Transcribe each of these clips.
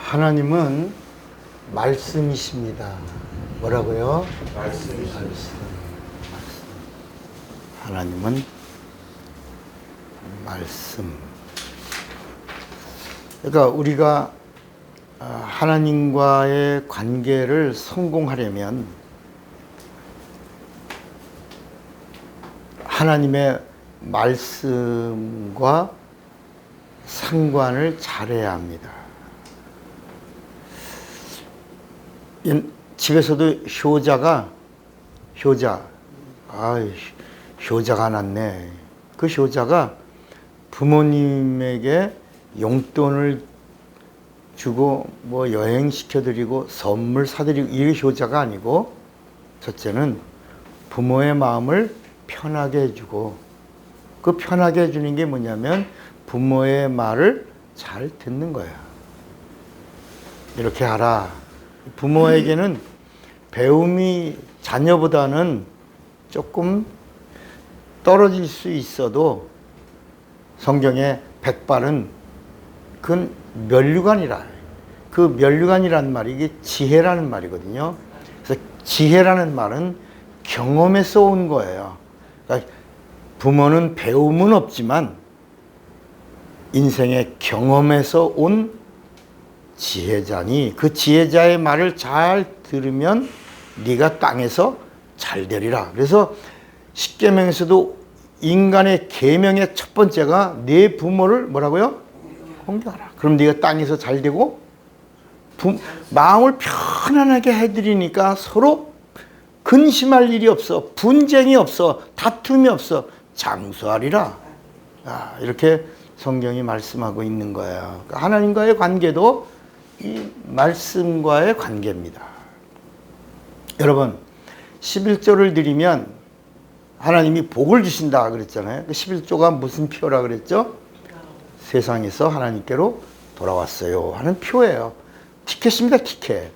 하나님은 말씀이십니다. 뭐라고요? 말씀이십니다. 말씀. 하나님은 말씀. 그러니까 우리가 하나님과의 관계를 성공하려면 하나님의 말씀과 상관을 잘해야 합니다. 집에서도 효자가 났네. 그 효자가 부모님에게 용돈을 주고 뭐 여행시켜드리고 선물 사드리고 이게 효자가 아니고, 첫째는 부모의 마음을 편하게 해주고, 그 편하게 해주는 게 뭐냐면 부모의 말을 잘 듣는 거야. 이렇게 하라. 부모에게는 배움이 자녀보다는 조금 떨어질 수 있어도 성경에 백발은 그건 면류관이라. 그 면류관이라는 말이 이게 지혜라는 말이거든요. 그래서 지혜라는 말은 경험에서 온 거예요. 그러니까 부모는 배움은 없지만 인생의 경험에서 온 지혜자니 그 지혜자의 말을 잘 들으면 네가 땅에서 잘 되리라. 그래서 십계명에서도 인간의 계명의 첫 번째가 네 부모를 뭐라고요? 공경하라. 그럼 네가 땅에서 잘 되고 마음을 편안하게 해드리니까 서로 근심할 일이 없어, 분쟁이 없어, 다툼이 없어, 장수하리라. 이렇게 성경이 말씀하고 있는 거예요. 그러니까 하나님과의 관계도 이 말씀과의 관계입니다. 여러분, 11조를 드리면 하나님이 복을 주신다 그랬잖아요. 11조가 무슨 표라 그랬죠? 세상에서 하나님께로 돌아왔어요 하는 표예요. 티켓입니다, 티켓.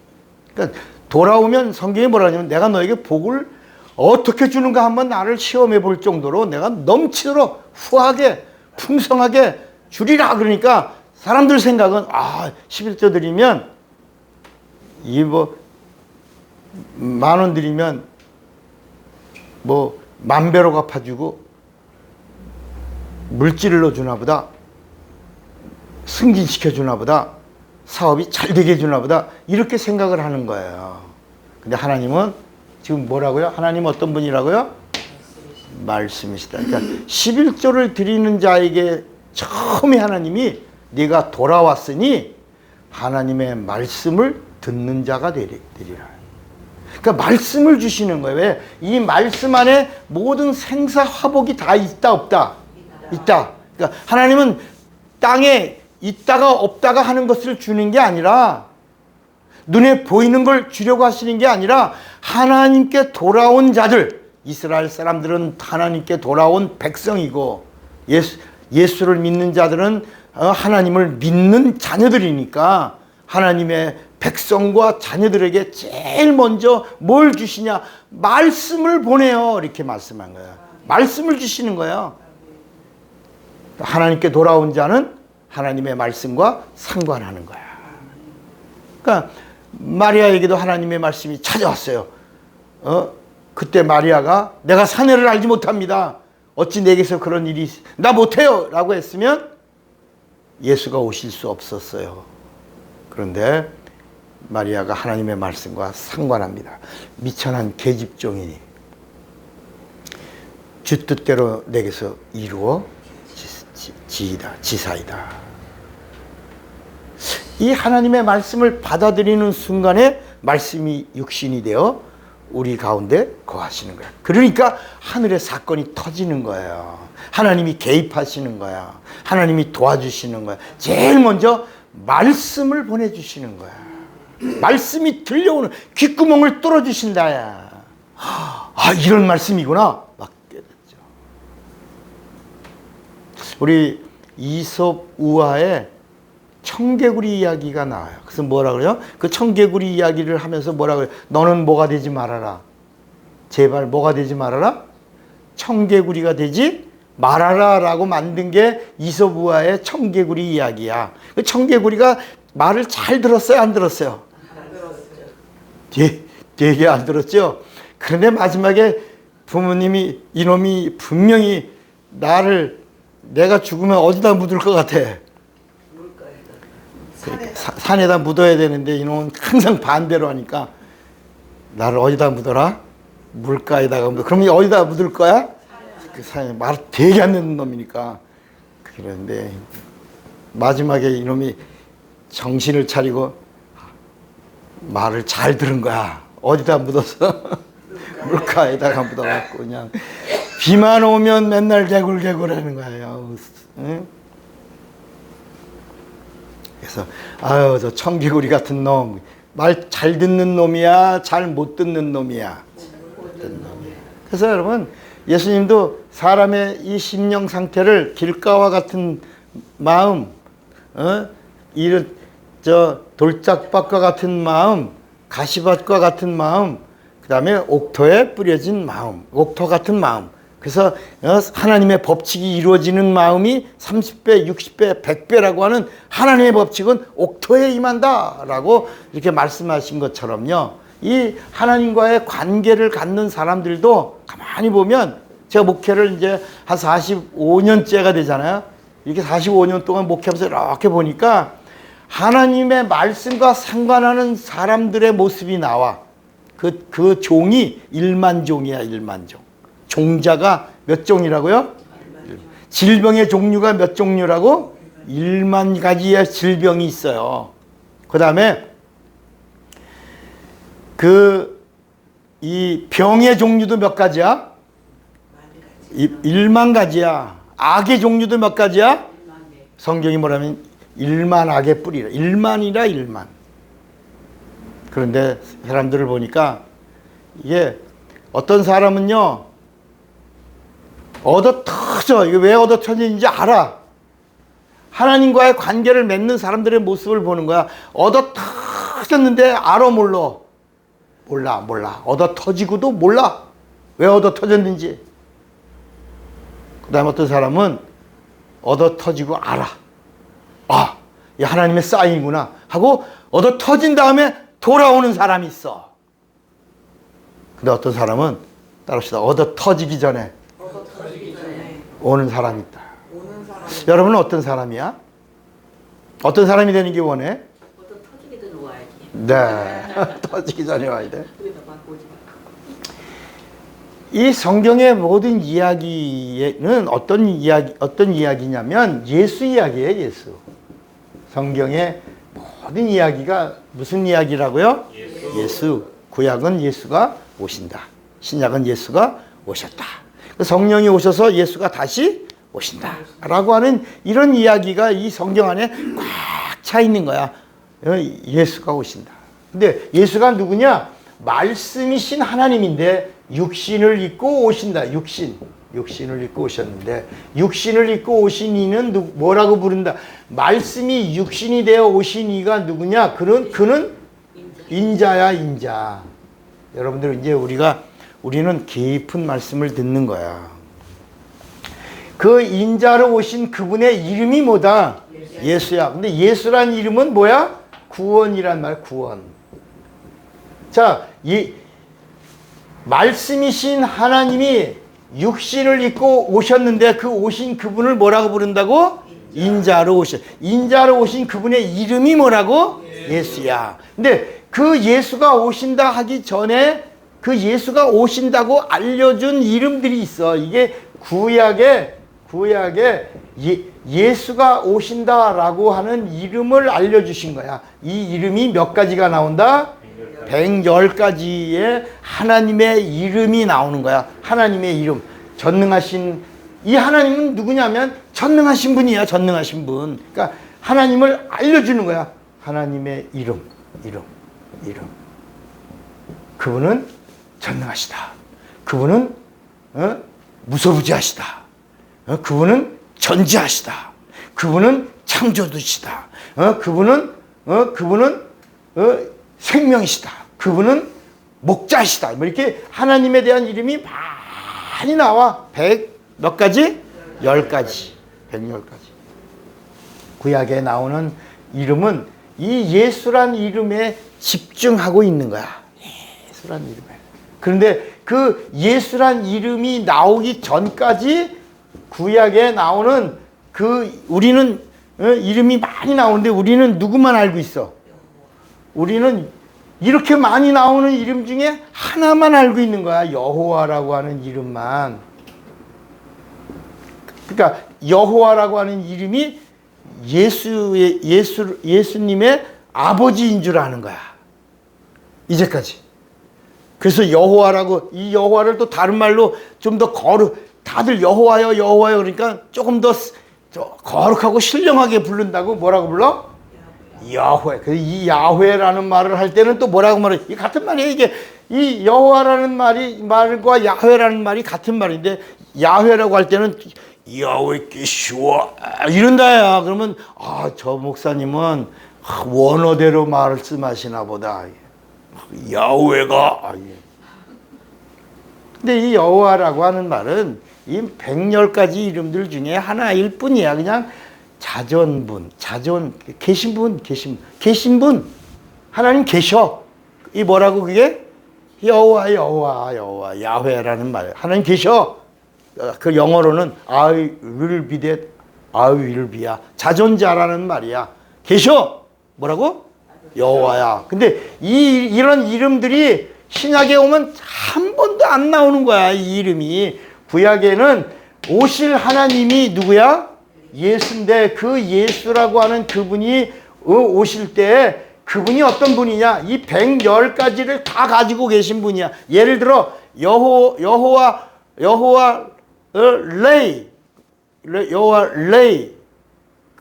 그러니까 돌아오면 성경이 뭐라 하냐면 내가 너에게 복을 어떻게 주는가 한번 나를 시험해 볼 정도로 내가 넘치도록 후하게 풍성하게 주리라. 그러니까 사람들 생각은 11조 드리면 이 뭐 10,000원 드리면 뭐 10,000배로 갚아주고 물질을 넣어주나 보다, 승진시켜주나 보다, 사업이 잘 되게 해주나 보다, 이렇게 생각을 하는 거예요. 근데 하나님은 지금 뭐라고요? 하나님 어떤 분이라고요? 말씀이시다. 그러니까 11조를 드리는 자에게 처음에 하나님이 네가 돌아왔으니 하나님의 말씀을 듣는 자가 되리라. 그러니까 말씀을 주시는 거예요. 왜? 이 말씀 안에 모든 생사화복이 다 있다 없다? 있다. 그러니까 하나님은 땅에 있다가 없다가 하는 것을 주는 게 아니라, 눈에 보이는 걸 주려고 하시는 게 아니라 하나님께 돌아온 자들, 이스라엘 사람들은 하나님께 돌아온 백성이고 예수를 믿는 자들은 하나님을 믿는 자녀들이니까 하나님의 백성과 자녀들에게 제일 먼저 뭘 주시냐? 말씀을 보내요. 이렇게 말씀한 거예요. 말씀을 주시는 거예요. 하나님께 돌아온 자는 하나님의 말씀과 상관하는 거야. 그러니까 마리아에게도 하나님의 말씀이 찾아왔어요. 그때 마리아가 내가 사내를 알지 못합니다. 어찌 내게서 그런 일이 나 못해요 라고 했으면 예수가 오실 수 없었어요. 그런데 마리아가 하나님의 말씀과 상관합니다. 미천한 계집종이니 주 뜻대로 내게서 지사이다. 이 하나님의 말씀을 받아들이는 순간에 말씀이 육신이 되어 우리 가운데 거하시는 거야. 그러니까 하늘의 사건이 터지는 거예요. 하나님이 개입하시는 거야. 하나님이 도와주시는 거야. 제일 먼저 말씀을 보내주시는 거야. 말씀이 들려오는 귓구멍을 뚫어주신다. 이런 말씀이구나. 막 깨닫죠. 우리 이솝 우화에 청개구리 이야기가 나와요. 그래서 뭐라 그래요? 그 청개구리 이야기를 하면서 뭐라 그래요? 너는 뭐가 되지 말아라. 제발 뭐가 되지 말아라? 청개구리가 되지 말아라 라고 만든 게 이솝 우화의 청개구리 이야기야. 그 청개구리가 말을 잘 들었어요, 안 들었어요? 되게 안 들었죠? 그런데 마지막에 부모님이 이놈이 분명히 내가 죽으면 어디다 묻을 것 같아? 산에다 묻어야 되는데 이놈은 항상 반대로 하니까 나를 어디다 묻어라? 물가에다가 묻어. 그럼 어디다 묻을 거야? 그 산에 말 되게 안 듣는 놈이니까. 그런데 마지막에 이놈이 정신을 차리고 말을 잘 들은 거야. 어디다 묻어서? 물가에다가 묻어갖고 그냥 비만 오면 맨날 개굴개굴 하는 거예요. 응? 그래서 아유 저 청개구리 같은 놈, 말 잘 듣는 놈이야, 잘 못 듣는 놈이야. 그래서 여러분 예수님도 사람의 이 심령 상태를 길가와 같은 마음, 돌짝밭과 같은 마음, 가시밭과 같은 마음, 그 다음에 옥토에 뿌려진 마음, 옥토 같은 마음. 그래서 하나님의 법칙이 이루어지는 마음이 30배, 60배, 100배라고 하는 하나님의 법칙은 옥토에 임한다 라고 이렇게 말씀하신 것처럼요. 이 하나님과의 관계를 갖는 사람들도 가만히 보면 제가 목회를 이제 한 45년째가 되잖아요. 이렇게 45년 동안 목회하면서 이렇게 보니까 하나님의 말씀과 상관하는 사람들의 모습이 나와. 그 종이 1만 종이야, 1만 종. 종자가 몇 종이라고요? 질병의 종류가 몇 종류라고? 1만 가지의 질병이 있어요. 그 다음에 이 병의 종류도 몇 가지야? 1만 가지야. 악의 종류도 몇 가지야? 성경이 뭐라면 1만 악의 뿌리라. 1만이라 1만. 그런데 사람들을 보니까 이게 어떤 사람은요 얻어 터져. 이게 왜 얻어 터지는지 알아. 하나님과의 관계를 맺는 사람들의 모습을 보는 거야. 얻어 터졌는데 알아 몰라. 몰라. 얻어 터지고도 몰라. 왜 얻어 터졌는지. 그 다음에 어떤 사람은 얻어 터지고 알아. 아, 이 하나님의 사인이구나 하고 얻어 터진 다음에 돌아오는 사람이 있어. 근데 어떤 사람은 따릅시다. 얻어 터지기 전에 오는 사람이 있다. 여러분은 어떤 사람이야? 어떤 사람이 되는 게 원해? 얻어 터지기 전에 와야지. 네. 터지기 전에 와야 돼. 이 성경의 모든 이야기는 어떤 이야기냐면 예수 이야기예요, 예수. 성경의 모든 이야기가 무슨 이야기라고요? 예수. 구약은 예수가 오신다. 신약은 예수가 오셨다. 성령이 오셔서 예수가 다시 오신다. 라고 하는 이런 이야기가 이 성경 안에 꽉 차 있는 거야. 예수가 오신다. 근데 예수가 누구냐? 말씀이신 하나님인데 육신을 입고 오신다. 육신을 입고 오셨는데 육신을 입고 오신 이는 뭐라고 부른다? 말씀이 육신이 되어 오신 이가 누구냐? 그는 인자야, 인자. 여러분들 이제 우리는 깊은 말씀을 듣는 거야. 그 인자로 오신 그분의 이름이 뭐다? 예수야. 근데 예수란 이름은 뭐야? 구원이란 말, 구원. 자, 말씀이신 하나님이 육신을 입고 오셨는데 그 오신 그분을 뭐라고 부른다고? 인자로 오신 그분의 이름이 뭐라고? 예수야. 근데 그 예수가 오신다 하기 전에 그 예수가 오신다고 알려준 이름들이 있어. 이게 구약에 예수가 오신다라고 하는 이름을 알려주신 거야. 이 이름이 몇 가지가 나온다? 110가지의 하나님의 이름이 나오는 거야. 하나님의 이름. 전능하신, 이 하나님은 누구냐면 전능하신 분이야. 전능하신 분. 그러니까 하나님을 알려주는 거야. 하나님의 이름. 그분은 전능하시다. 그분은 무소부지하시다. 그분은 전지하시다. 그분은 창조주시다. 그분은 생명이시다. 그분은 목자시다. 뭐 이렇게 하나님에 대한 이름이 많이 나와. 몇 가지? 10가지. 110가지. 구약에 나오는 이름은 이 예수란 이름에 집중하고 있는 거야. 예수란 이름에. 그런데 그 예수란 이름이 나오기 전까지 구약에 나오는 우리는 이름이 많이 나오는데 우리는 누구만 알고 있어? 우리는 이렇게 많이 나오는 이름 중에 하나만 알고 있는 거야. 여호와라고 하는 이름만. 그러니까 여호와라고 하는 이름이 예수님의 아버지인 줄 아는 거야. 이제까지. 그래서 여호와라고, 이 여호와를 또 다른 말로 좀 더 다들 여호와요, 여호와요 그러니까 조금 더 거룩하고 신령하게 부른다고 뭐라고 불러? 야훼. 이 야훼라는 말을 할 때는 또 뭐라고 말해? 이 같은 말이에요. 이게 이 여호와라는 말과 야훼라는 말이 같은 말인데 야훼라고 할 때는 야훼께 쉬워 이런다야. 그러면 저 목사님은 원어대로 말씀하시나 보다. 야훼가. 근데 이 여호와라고 하는 말은 이 100열가지 이름들 중에 하나일 뿐이야. 그냥 자존분, 계신 분. 하나님 계셔. 이 뭐라고 그게? 여호와, 야훼라는 말. 하나님 계셔. 그 영어로는 I will be that, I will be야. 자존자라는 말이야. 계셔. 뭐라고? 여호와야. 근데 이런 이름들이 신약에 오면 한 번도 안 나오는 거야. 이 이름이. 구약에는 오실 하나님이 누구야? 예수인데 그 예수라고 하는 그분이 오실 때 그분이 어떤 분이냐? 이 110가지를 다 가지고 계신 분이야. 예를 들어 여호와 레이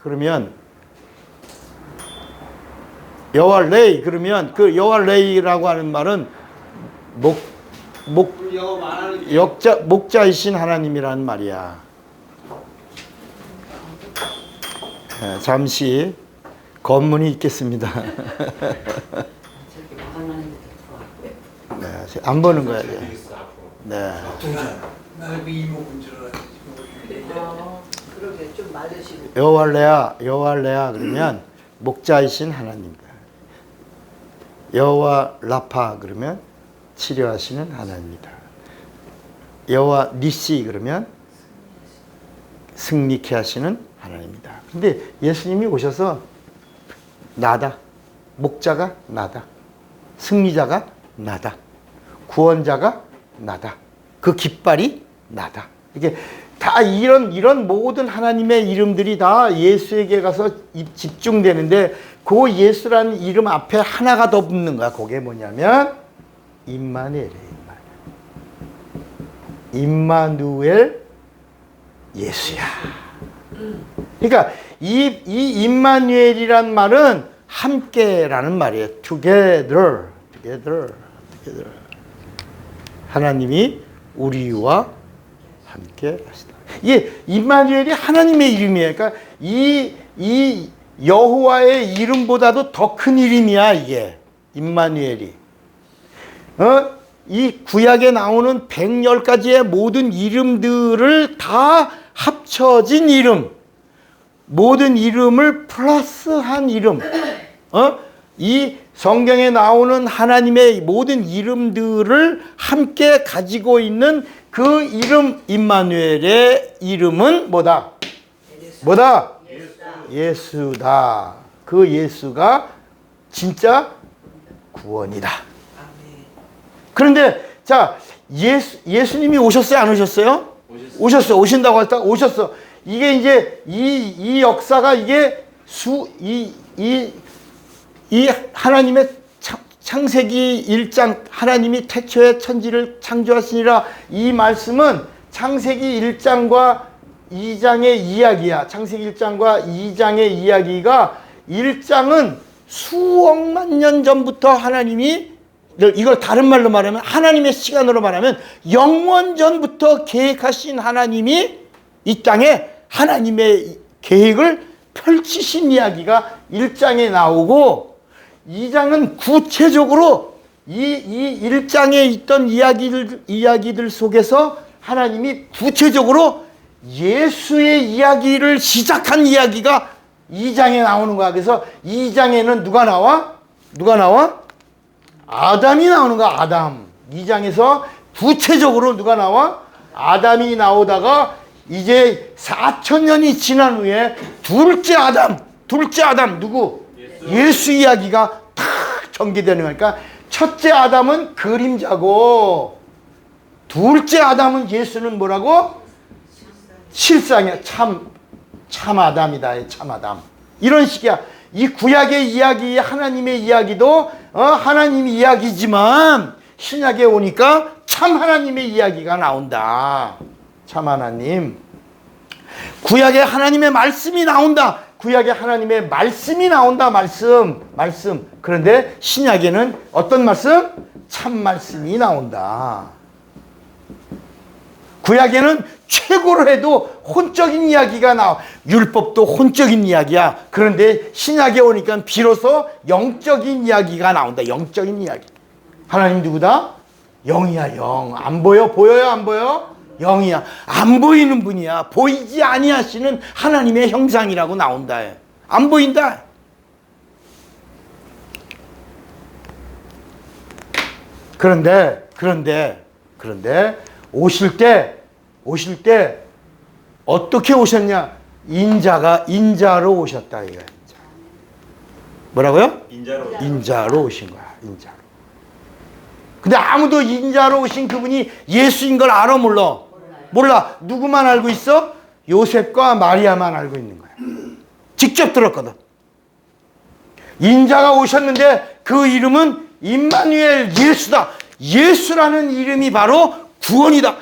그러면 그 여호와 레이라고 하는 말은 목자이신 하나님이라는 말이야. 잠시 검문이 있겠습니다. 네, 안 보는 거야. 네. 그러게 좀 맞으시고. 여호와 그러면 목자이신 하나님이다. 여호와 라파 그러면 치료하시는 하나님이다. 여호와 니시 그러면 승리케 하시는 하나님이다. 근데 예수님이 오셔서 나다. 목자가 나다. 승리자가 나다. 구원자가 나다. 그 깃발이 나다. 이게 다 이런 모든 하나님의 이름들이 다 예수에게 가서 집중되는데 그 예수라는 이름 앞에 하나가 더 붙는 거야. 그게 뭐냐면 임마누엘 예수야. 그러니까 이 임마누엘이란 말은 함께라는 말이에요. together. 하나님이 우리와 함께 하시다. 이게 임마누엘이 하나님의 이름이에요. 그러니까 이 여호와의 이름보다도 더 큰 이름이야, 이게. 임마누엘이. 이 구약에 나오는 110가지의 모든 이름들을 다 합쳐진 이름. 모든 이름을 플러스한 이름. 이 성경에 나오는 하나님의 모든 이름들을 함께 가지고 있는 그 이름 임마누엘의 이름은 뭐다? 예수다. 그 예수가 진짜 구원이다. 그런데 자 예수님이 오셨어요? 안 오셨어요? 오셨어. 오신다고 했다. 오셨어. 이게 이제 이 역사가 이게 이 하나님의 창세기 1장 하나님이 태초에 천지를 창조하시니라 이 말씀은 창세기 1장과 2장의 이야기야. 창세기 1장과 2장의 이야기가 1장은 수억만 년 전부터 하나님이 이걸 다른 말로 말하면 하나님의 시간으로 말하면 영원 전부터 계획하신 하나님이 이 땅에 하나님의 계획을 펼치신 이야기가 1장에 나오고 2장은 구체적으로 이 1장에 있던 이야기들 속에서 하나님이 구체적으로 예수의 이야기를 시작한 이야기가 2장에 나오는 거야. 그래서 2장에는 누가 나와? 누가 나와? 아담이 나오는 거야. 아담. 2장에서 구체적으로 누가 나와? 아담이 나오다가 이제 4,000년이 지난 후에 둘째 아담 누구? 예수 이야기가 탁 전개되는 거니까 첫째 아담은 그림자고 둘째 아담은 예수는 뭐라고? 실상이야. 참 아담이다. 참 아담. 이런 식이야. 이 구약의 이야기, 하나님의 이야기도 하나님의 이야기지만 신약에 오니까 참 하나님의 이야기가 나온다. 참 하나님. 구약에 하나님의 말씀이 나온다. 구약에 하나님의 말씀이 나온다. 말씀. 그런데 신약에는 어떤 말씀? 참 말씀이 나온다. 구약에는 최고로 해도 혼적인 이야기가 나와. 율법도 혼적인 이야기야. 그런데 신약에 오니까 비로소 영적인 이야기가 나온다. 영적인 이야기. 하나님 누구다? 영이야. 영. 안 보여? 보여요? 안 보여? 영이야. 안 보이는 분이야. 보이지 아니하시는 하나님의 형상이라고 나온다. 안 보인다. 그런데 오실 때 어떻게 오셨냐? 인자로 오셨다 이거야. 뭐라고요? 인자로 오신 거야. 인자로. 근데 아무도 인자로 오신 그분이 예수인 걸 알아? 몰라. 누구만 알고 있어? 요셉과 마리아만 알고 있는 거야. 직접 들었거든. 인자가 오셨는데 그 이름은 임마누엘, 예수다. 예수라는 이름이 바로 구원이다.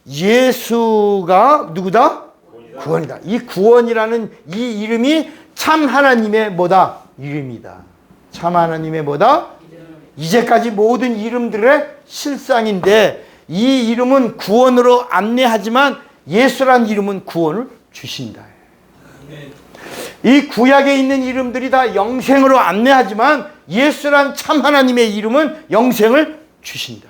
예수가 누구다? 구원이다. 이 구원이라는 이 이름이 참 하나님의 뭐다? 이름이다. 참 하나님의 뭐다? 이제까지 모든 이름들의 실상인데 이 이름은 구원으로 안내하지만 예수란 이름은 구원을 주신다. 이 구약에 있는 이름들이 다 영생으로 안내하지만 예수란 참 하나님의 이름은 영생을 주신다.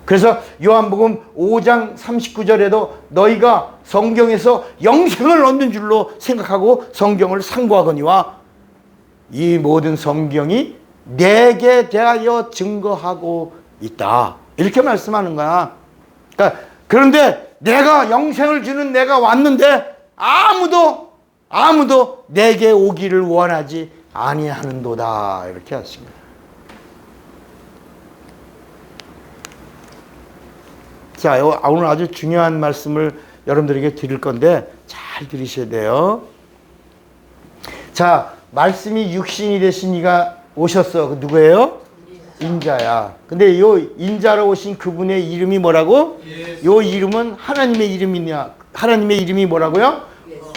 그래서 요한복음 5장 39절에도 너희가 성경에서 영생을 얻는 줄로 생각하고 성경을 상고하거니와 이 모든 성경이 내게 대하여 증거하고 있다. 이렇게 말씀하는 거야. 그러니까 그런데 내가 영생을 주는 내가 왔는데 아무도 내게 오기를 원하지 아니하는도다. 이렇게 하십니다. 자, 오늘 아주 중요한 말씀을 여러분들에게 드릴 건데 잘 들으셔야 돼요. 자, 말씀이 육신이 되신 이가 오셨어. 그 누구예요? 인자야. 근데 요 인자로 오신 그분의 이름이 뭐라고? 요 이름은 하나님의 이름이냐? 하나님의 이름이 뭐라고요?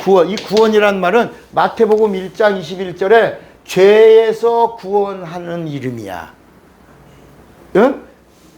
구원. 이 구원이란 말은 마태복음 1장 21절에 죄에서 구원하는 이름이야. 응?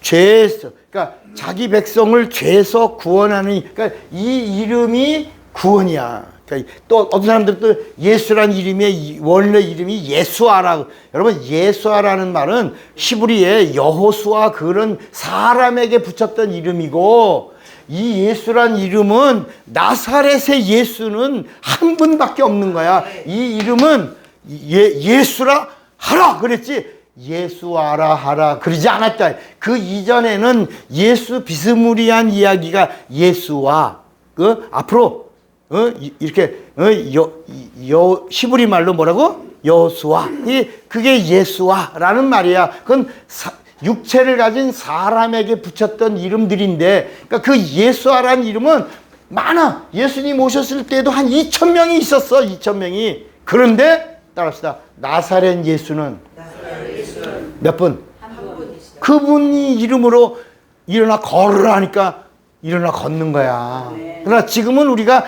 죄에서. 그러니까 자기 백성을 죄에서 구원하는, 그러니까 이 이름이 구원이야. 그러니까 또 어떤 사람들은 또 예수란 이름의 원래 이름이 예수아라. 여러분, 예수아라는 말은 히브리의 여호수아 그런 사람에게 붙였던 이름이고, 이 예수란 이름은 나사렛의 예수는 한 분밖에 없는 거야. 이 이름은 예수라 하라 그랬지. 예수아라 하라 그러지 않았다. 그 이전에는 예수 비스무리한 이야기가 예수와 앞으로 이렇게 히브리 말로 뭐라고? 여호수아. 그게 예수아라는 말이야. 그건 육체를 가진 사람에게 붙였던 이름들인데, 그러니까 그 예수아라는 이름은 많아. 예수님 오셨을 때도 한 2,000명이 있었어. 2,000명이. 그런데 따라합시다. 나사렛 예수는 몇 분? 그분이 이름으로 일어나 걸으라 하니까 일어나 걷는 거야. 그러나 지금은 우리가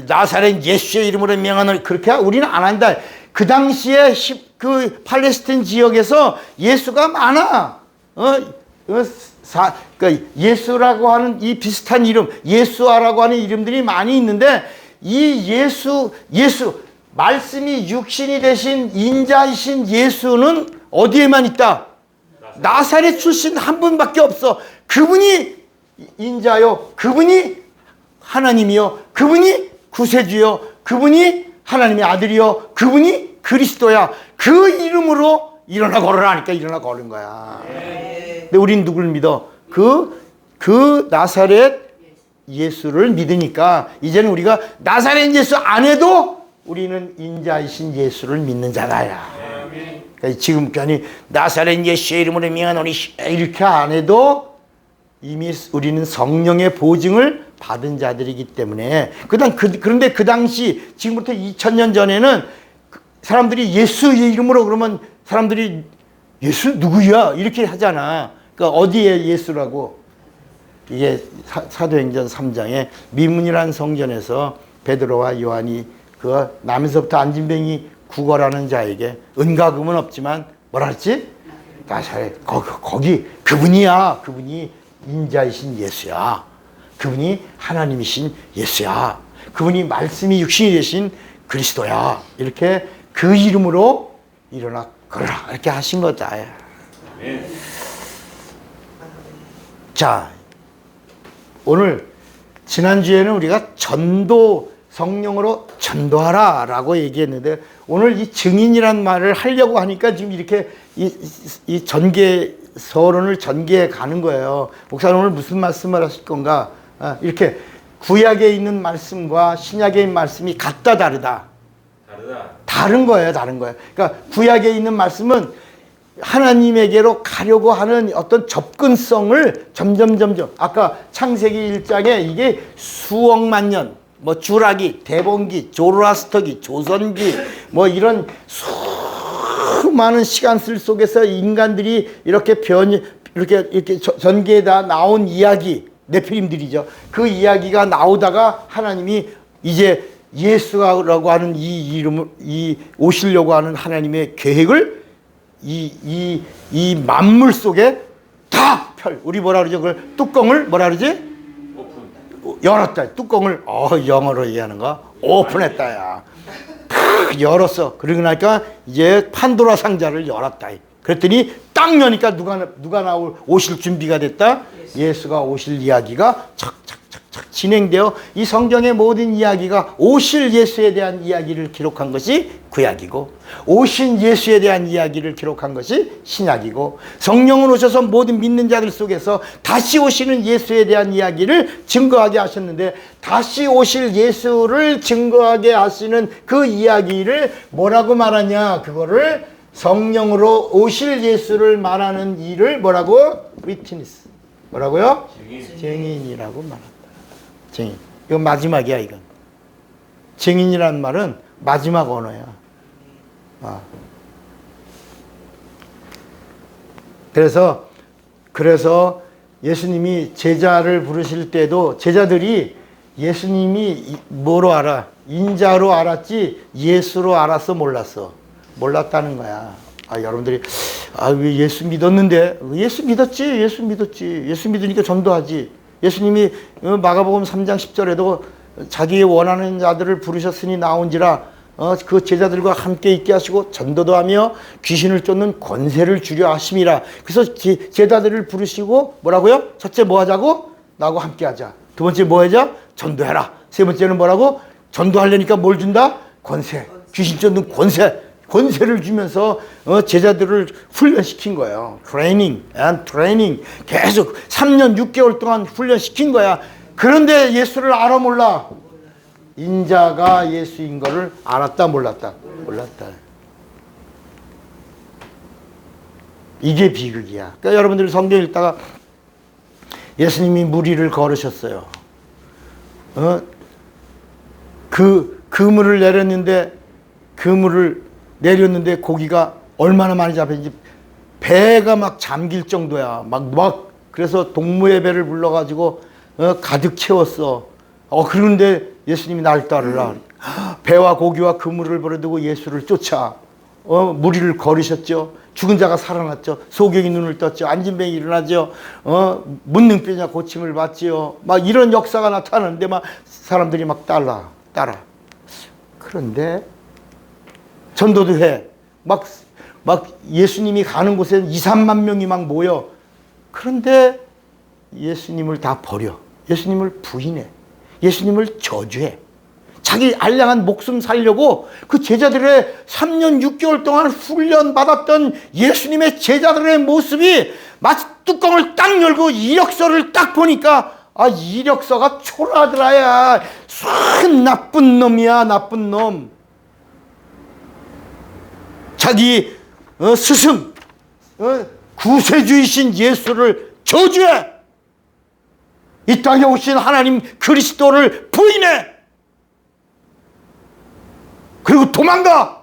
나사렛 예수의 이름으로 명하는 그렇게 우리는 안 한다. 그 당시에 그 팔레스타인 지역에서 예수가 많아. 그러니까 예수라고 하는 이 비슷한 이름, 예수아라고 하는 이름들이 많이 있는데 이 예수 말씀이 육신이 되신 인자이신 예수는 어디에만 있다? 나사렛 출신 한 분밖에 없어. 그분이 인자요, 그분이 하나님이요, 그분이 구세주요, 그분이 하나님의 아들이요 그분이 그리스도야. 그 이름으로 일어나 걸으라 하니까 일어나 걸은 거야. 근데 우린 누굴 믿어? 그 나사렛 예수를 믿으니까 이제는 우리가 나사렛 예수 안 해도 우리는 인자이신 예수를 믿는 자다야. 그러니까 지금 괜히 나사렛 예수의 이름으로 명하노니 이렇게 안 해도 이미 우리는 성령의 보증을 받은 자들이기 때문에 그런데 그 당시 지금부터 2000년 전에는 사람들이 예수의 이름으로 그러면 사람들이 예수 누구야? 이렇게 하잖아. 그러니까 어디에 예수라고? 이게 사도행전 3장에 미문이라는 성전에서 베드로와 요한이 그 남에서부터 안진뱅이 구걸하는 자에게 은과금은 없지만 뭐라 했지? 나사렛 거기 그분이야. 그분이 인자이신 예수야. 그분이 하나님이신 예수야. 그분이 말씀이 육신이 되신 그리스도야. 이렇게 그 이름으로 일어나 걸어라 이렇게 하신 거다. 자, 오늘 지난주에는 우리가 전도 성령으로 전도하라 라고 얘기했는데 오늘 이 증인이란 말을 하려고 하니까 지금 이렇게 이 전개 서론을 전개해 가는 거예요. 목사님 오늘 무슨 말씀을 하실 건가? 이렇게 구약에 있는 말씀과 신약에 있는 말씀이 같다 다르다. 다른 거예요. 다른 거예요. 그러니까 구약에 있는 말씀은 하나님에게로 가려고 하는 어떤 접근성을 점점 아까 창세기 1장에 이게 수억만 년 뭐 주라기, 대본기, 조로아스터기, 조선기 뭐 이런 수많은 시간들 속에서 인간들이 이렇게 이렇게 전개에다 나온 이야기 네피림들이죠. 그 이야기가 나오다가 하나님이 이제 예수라고 하는 이 이름을 오시려고 하는 하나님의 계획을 이 만물 속에 다 우리 뭐라 그러죠? 그걸 뚜껑을 뭐라 그러지? 열었다. 뚜껑을 영어로 얘기하는 거 오픈했다야. 탁 열었어. 그러고 나니까 이제 판도라 상자를 열었다. 그랬더니 딱 여니까 누가 오실 준비가 됐다. 예수가 오실 이야기가 착착착착 진행되어 이 성경의 모든 이야기가 오실 예수에 대한 이야기를 기록한 것이 구약이고 오신 예수에 대한 이야기를 기록한 것이 신약이고 성령은 오셔서 모든 믿는 자들 속에서 다시 오시는 예수에 대한 이야기를 증거하게 하셨는데 다시 오실 예수를 증거하게 하시는 그 이야기를 뭐라고 말하냐? 그거를 성령으로 오실 예수를 말하는 일을 뭐라고? 위트니스. 뭐라고요? 증인이라고 말한다. 증인. 이건 마지막이야, 이건. 증인이라는 말은 마지막 언어야. 그래서 예수님이 제자를 부르실 때도 제자들이 예수님이 뭐로 알아? 인자로 알았지 예수로 알았어 몰랐어? 몰랐다는 거야. 여러분들이 왜 예수 믿었는데? 예수 믿었지. 예수 믿으니까 전도하지. 예수님이 마가복음 3장 10절에도 자기 원하는 자들을 부르셨으니 나온지라 그 제자들과 함께 있게 하시고 전도도 하며 귀신을 쫓는 권세를 주려 하심이라. 그래서 제자들을 부르시고 뭐라고요? 첫째 뭐 하자고? 나하고 함께 하자. 두 번째 뭐 하자? 전도해라. 세 번째는 뭐라고? 전도하려니까 뭘 준다? 권세. 귀신 쫓는 권세를 주면서 제자들을 훈련시킨 거예요. 트레이닝. 계속 3년 6개월 동안 훈련시킨 거야. 그런데 예수를 알아 몰라? 인자가 예수인 거를 알았다 몰랐다? 몰랐다. 이게 비극이야. 그러니까 여러분들 성경 읽다가 예수님이 무리를 걸으셨어요. 그물을 내렸는데 고기가 얼마나 많이 잡혔는지 배가 막 잠길 정도야. 그래서 동무의 배를 불러가지고 가득 채웠어. 그런데 예수님이 날 따르라. 배와 고기와 그물을 버려두고 예수를 쫓아 무리를 걸으셨죠. 죽은 자가 살아났죠. 소경이 눈을 떴죠. 안진뱅이 일어나죠. 문능병자 고침을 받지요. 막 이런 역사가 나타나는데 막 사람들이 막 따라. 그런데 전도도 해. 막 예수님이 가는 곳에 2, 3만 명이 막 모여. 그런데 예수님을 다 버려. 예수님을 부인해. 예수님을 저주해. 자기 알량한 목숨 살려고 그 제자들의 3년 6개월 동안 훈련받았던 예수님의 제자들의 모습이 마치 뚜껑을 딱 열고 이력서를 딱 보니까 이력서가 초라하더라야. 참 나쁜 놈이야, 나쁜 놈. 자기 스승 구세주이신 예수를 저주해. 이 땅에 오신 하나님 그리스도를 부인해. 그리고 도망가.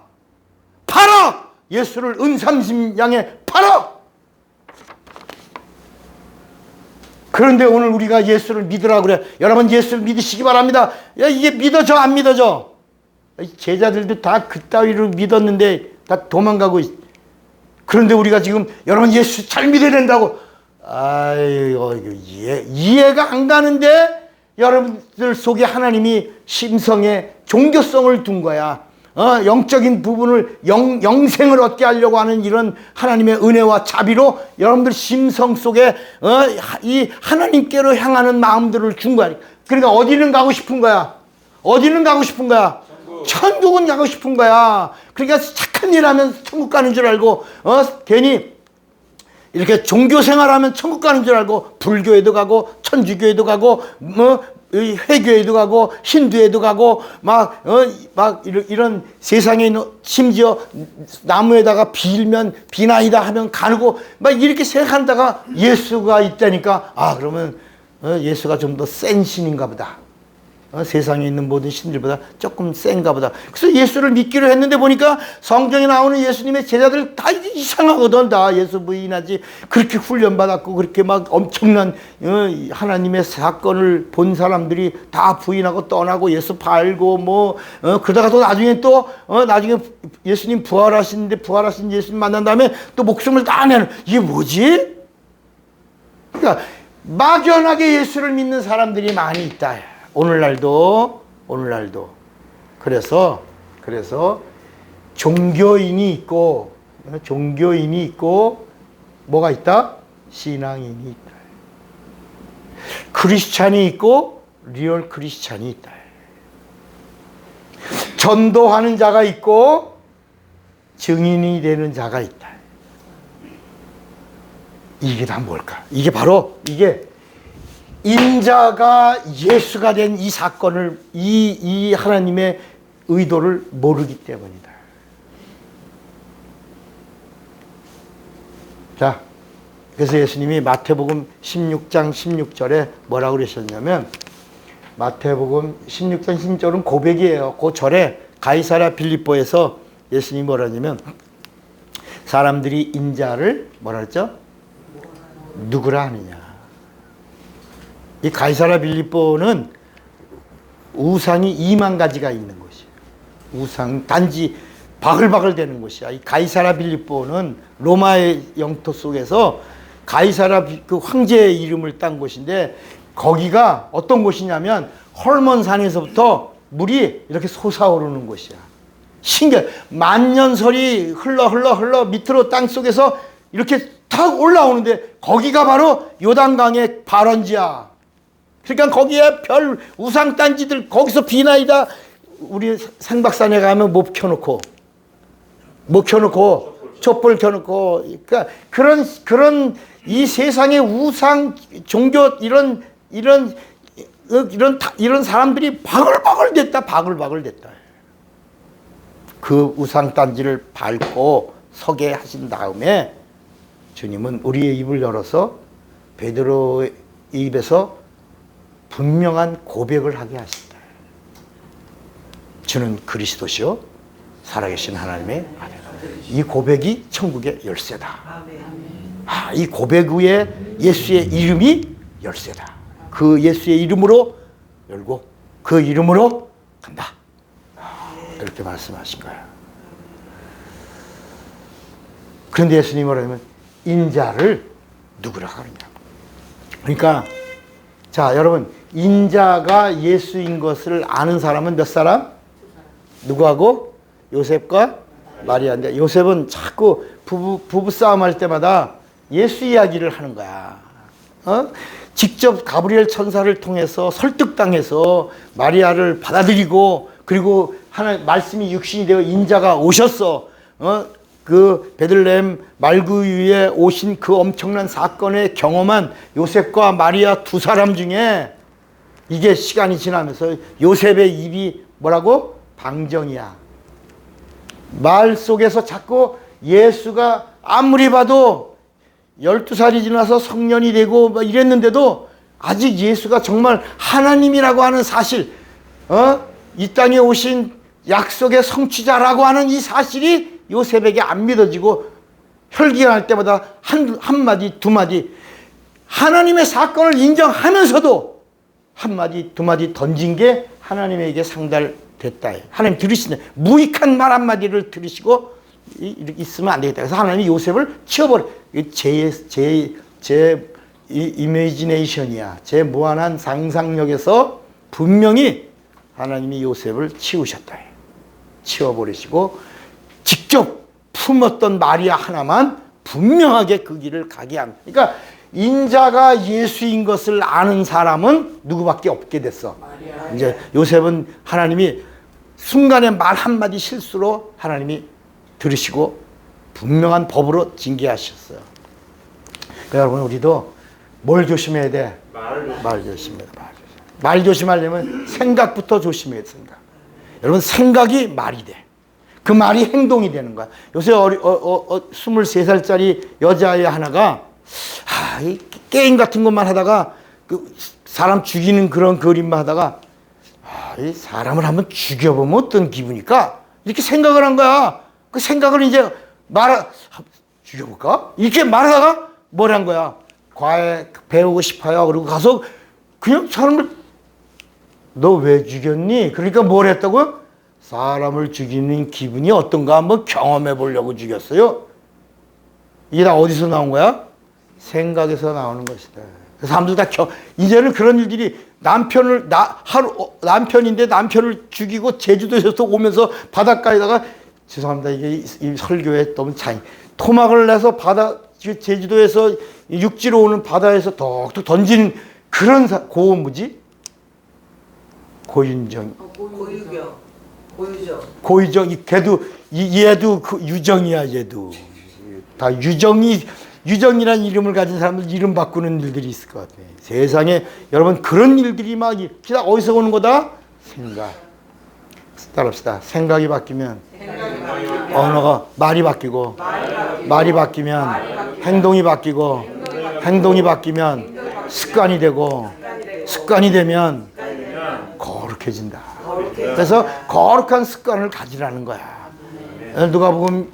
팔아. 예수를 은삼십냥에 팔아. 그런데 오늘 우리가 예수를 믿으라고 그래. 여러분 예수를 믿으시기 바랍니다. 야, 이게 믿어져 안 믿어져? 제자들도 다 그따위로 믿었는데 다 도망가고 있어. 그런데 우리가 지금 여러분 예수 잘 믿어야 된다고. 아이고 이해가 안 가는데 여러분들 속에 하나님이 심성에 종교성을 둔 거야. 영적인 부분을 영생을 얻게 하려고 하는 이런 하나님의 은혜와 자비로 여러분들 심성 속에 이 하나님께로 향하는 마음들을 준 거야. 그러니까 어디는 가고 싶은 거야. 어디는 가고 싶은 거야. 천국은 가고 싶은 거야. 그러니까 착한 일 하면 천국 가는 줄 알고 괜히 이렇게 종교 생활하면 천국 가는 줄 알고 불교에도 가고 천주교에도 가고 회교에도 가고 힌두에도 가고 막 이런 세상에 있는 심지어 나무에다가 빌면 비나이다 하면 가고 막 이렇게 생각한다가 예수가 있다니까 그러면 예수가 좀 더 센 신인가 보다. 세상에 있는 모든 신들보다 조금 센가 보다. 그래서 예수를 믿기로 했는데 보니까 성경에 나오는 예수님의 제자들 다 이상하거든. 다 예수 부인하지. 그렇게 훈련받았고 그렇게 막 엄청난 하나님의 사건을 본 사람들이 다 부인하고 떠나고 예수 팔고 그러다가 또 나중에 나중에 예수님 부활하신 예수님 만난 다음에 또 목숨을 다 내는. 이게 뭐지? 그러니까 막연하게 예수를 믿는 사람들이 많이 있다. 오늘날도 그래서 종교인이 있고 뭐가 있다? 신앙인이 있다. 크리스찬이 있고 리얼 크리스찬이 있다. 전도하는 자가 있고 증인이 되는 자가 있다. 이게 다 뭘까? 이게 바로 인자가 예수가 된 이 사건을 이 하나님의 의도를 모르기 때문이다. 자, 그래서 예수님이 마태복음 16장 16절에 뭐라고 그러셨냐면 마태복음 16장 16절은 고백이에요. 그 절에 가이사랴 빌립보에서 예수님이 뭐라 하냐면 사람들이 인자를 뭐라 그랬죠? 누구라 하느냐. 이 가이사랴 빌립보는 우상이 2만 가지가 있는 곳이에요. 우상 단지 바글바글 되는 곳이야. 이 가이사랴 빌립보는 로마의 영토 속에서 가이사랴 그 황제의 이름을 딴 곳인데 거기가 어떤 곳이냐면 헐몬산에서부터 물이 이렇게 솟아오르는 곳이야. 신기해. 만년설이 흘러 밑으로 땅 속에서 이렇게 탁 올라오는데 거기가 바로 요단강의 발원지야. 그러니까 거기에 별 우상단지들 거기서 비나이다. 우리 상박산에 가면 못 켜놓고 촛불 켜놓고 그러니까 그런 이 세상의 우상 종교 이런 사람들이 바글바글 됐다. 그 우상단지를 밟고 서게 하신 다음에 주님은 우리의 입을 열어서 베드로의 입에서 분명한 고백을 하게 하신다. 주는 그리스도시요 살아계신 하나님의 아들. 이 고백이 천국의 열쇠다. 이 고백 위에 예수의 이름이 열쇠다. 그 예수의 이름으로 열고 그 이름으로 간다. 이렇게 말씀하신 거예요. 그런데 예수님이 뭐라면 인자를 누구라고 하느냐. 그러니까 자 여러분 인자가 예수인 것을 아는 사람은 몇 사람? 누구하고? 요셉과 마리아인데 요셉은 자꾸 부부 싸움 할 때마다 예수 이야기를 하는 거야. 직접 가브리엘 천사를 통해서 설득당해서 마리아를 받아들이고 그리고 하나님 말씀이 육신이 되어 인자가 오셨어. 그 베들레헴 말구 위에 오신 그 엄청난 사건을 경험한 요셉과 마리아 두 사람 중에 이게 시간이 지나면서 요셉의 입이 뭐라고? 방정이야. 말 속에서 자꾸 예수가 아무리 봐도 12살이 지나서 성년이 되고 막 이랬는데도 아직 예수가 정말 하나님이라고 하는 사실, 이 땅에 오신 약속의 성취자라고 하는 이 사실이 요셉에게 안 믿어지고 혈기할 때마다 한마디 두마디 하나님의 사건을 인정하면서도 한마디 두마디 던진 게 하나님에게 상달됐다. 하나님 들으시네. 무익한 말 한마디를 들으시고 이렇게 있으면 안 되겠다. 그래서 하나님이 요셉을 치워버려. 제 이미지네이션이야. 제 무한한 상상력에서 분명히 하나님이 요셉을 치우셨다. 치워버리시고 직접 품었던 마리아 하나만 분명하게 그 길을 가게 합니다. 그러니까 인자가 예수인 것을 아는 사람은 누구밖에 없게 됐어. 이제 요셉은 하나님이 순간에 말 한마디 실수로 하나님이 들으시고 분명한 법으로 징계하셨어요. 그러니까 여러분 우리도 뭘 조심해야 돼? 말 조심해야 돼. 말 조심하려면 생각부터 조심해야 된다. 여러분 생각이 말이 돼. 그 말이 행동이 되는 거야. 요새 23살짜리 여자아이 하나가 이 게임 같은 것만 하다가 그 사람 죽이는 그런 그림만 하다가 이 사람을 한번 죽여보면 어떤 기분일까? 이렇게 생각을 한 거야. 그 생각을 이제 죽여볼까? 이렇게 말하다가 뭘 한 거야? 과외 배우고 싶어요. 그리고 가서 그냥 사람을 너 왜 죽였니? 그러니까 뭘 했다고요? 사람을 죽이는 기분이 어떤가 한번 경험해 보려고 죽였어요. 이게 다 어디서 나온 거야? 생각에서 나오는 것이다. 사람들 다 이제는 그런 일들이 남편인데 남편을 죽이고 제주도에서 오면서 바닷가에다가 죄송합니다. 이게 이 설교에 너무 토막을 내서 제주도에서 육지로 오는 바다에서 톡톡 던지는 그런 고무지? 고윤정. 고유정. 얘도 그 유정이야, 얘도. 다 유정이라는 이름을 가진 사람들 이름 바꾸는 일들이 있을 것 같아. 세상에 여러분 그런 일들이 막 어디서 오는 거다? 생각. 따라합시다. 생각이 바뀌면 언어가 말이 바뀌고 말이 바뀌면 행동이 바뀌고 행동이 바뀌면 습관이 되고 습관이 되면 거룩해진다. 그래서 거룩한 습관을 가지라는 거야. 누가복음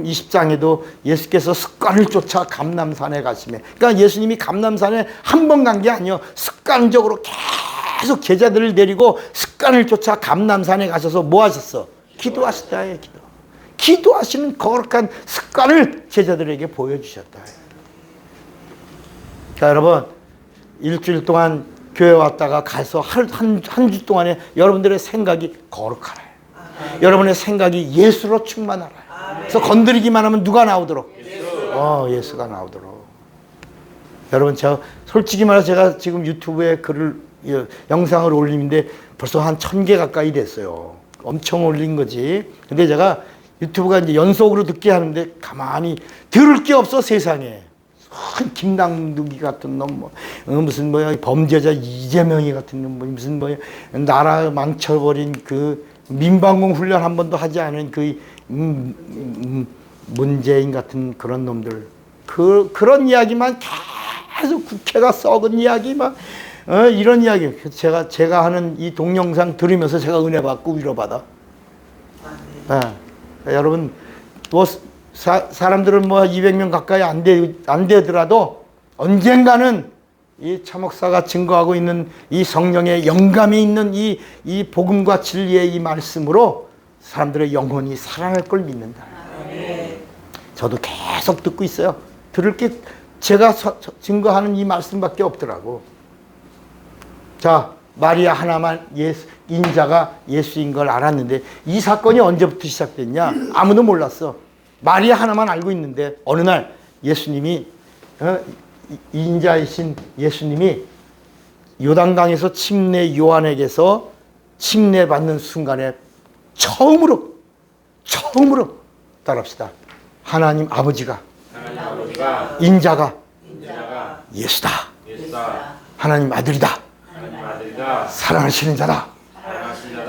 20장에도 예수께서 습관을 쫓아 감람산에 가시며, 그러니까 예수님이 감람산에 한 번 간 게 아니에요. 습관적으로 계속 제자들을 데리고 습관을 쫓아 감람산에 가셔서 뭐 하셨어? 기도하셨다. 기도하시는 거룩한 습관을 제자들에게 보여주셨다. 자, 여러분 일주일 동안 교회 왔다가 가서 한 주 동안에 여러분들의 생각이 거룩하라. 여러분의 생각이 예수로 충만하라. 그래서 건드리기만 하면 누가 나오도록? 예수가 나오도록. 여러분 솔직히 말해서 제가 지금 유튜브에 영상을 올리는데 벌써 한 1000개 가까이 됐어요. 엄청 올린 거지. 근데 제가 유튜브가 이제 연속으로 듣게 하는데 가만히 들을 게 없어 세상에. 김남두기 같은 놈, 무슨 범죄자 이재명이 같은 놈, 무슨 나라 망쳐버린 그 민방공 훈련 한 번도 하지 않은 그 문재인 같은 그런 놈들, 그런 이야기만 계속 국회가 썩은 이야기만 이런 이야기. 제가 하는 이 동영상 들으면서 제가 은혜 받고 위로받아. 여러분 사람들은 200명 가까이 안 되더라도 언젠가는 이 차목사가 증거하고 있는 이 성령의 영감이 있는 이 복음과 진리의 이 말씀으로 사람들의 영혼이 살아날 걸 믿는다. 저도 계속 듣고 있어요. 들을 게 제가 증거하는 이 말씀밖에 없더라고. 자, 마리아 하나만 인자가 예수인 걸 알았는데 이 사건이 언제부터 시작됐냐? 아무도 몰랐어. 마리아 하나만 알고 있는데 어느 날 예수님이 인자이신 예수님이 요단강에서 침례 요한에게서 침례받는 순간에 처음으로 따라합시다. 하나님 아버지가 인자가 예수다. 하나님 아들이다. 사랑하시는 자다.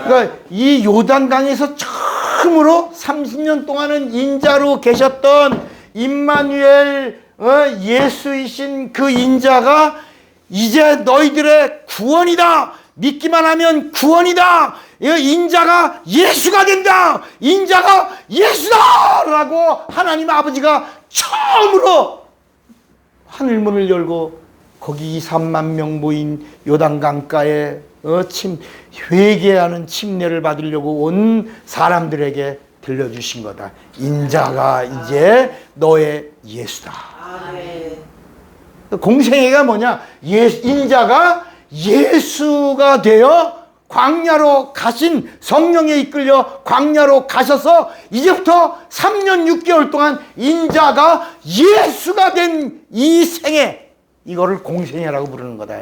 그러니까 이 요단강에서 처음으로 30년 동안은 인자로 계셨던 임마누엘 예수이신 그 인자가 이제 너희들의 구원이다. 믿기만 하면 구원이다. 인자가 예수가 된다. 인자가 예수다. 라고 하나님 아버지가 처음으로 하늘문을 열고 거기 3만 명 모인 요단강가에 회개하는 침례를 받으려고 온 사람들에게 들려주신 거다. 인자가 이제 너의 예수다. 공생애가 뭐냐? 인자가 예수가 되어 광야로 가신, 성령에 이끌려 광야로 가셔서 이제부터 3년 6개월 동안 인자가 예수가 된 이 생애, 이거를 공생애라고 부르는 거다.